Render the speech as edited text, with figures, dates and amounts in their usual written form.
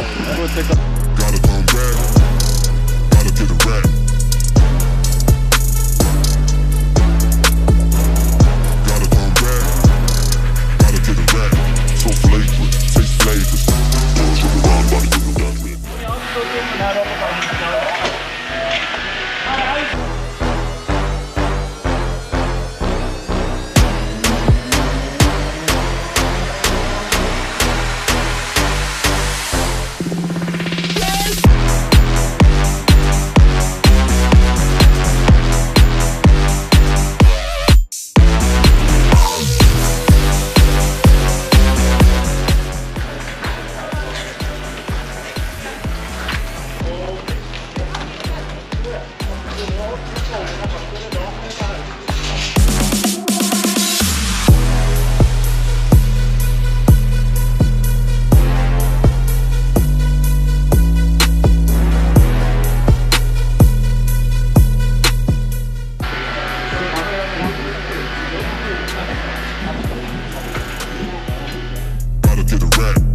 Gotta come back, gotta get a rack. Gotta come back, gotta get a rack. So flagrant, taste flavors. Turn around, body to the done with. Gotta get a rack.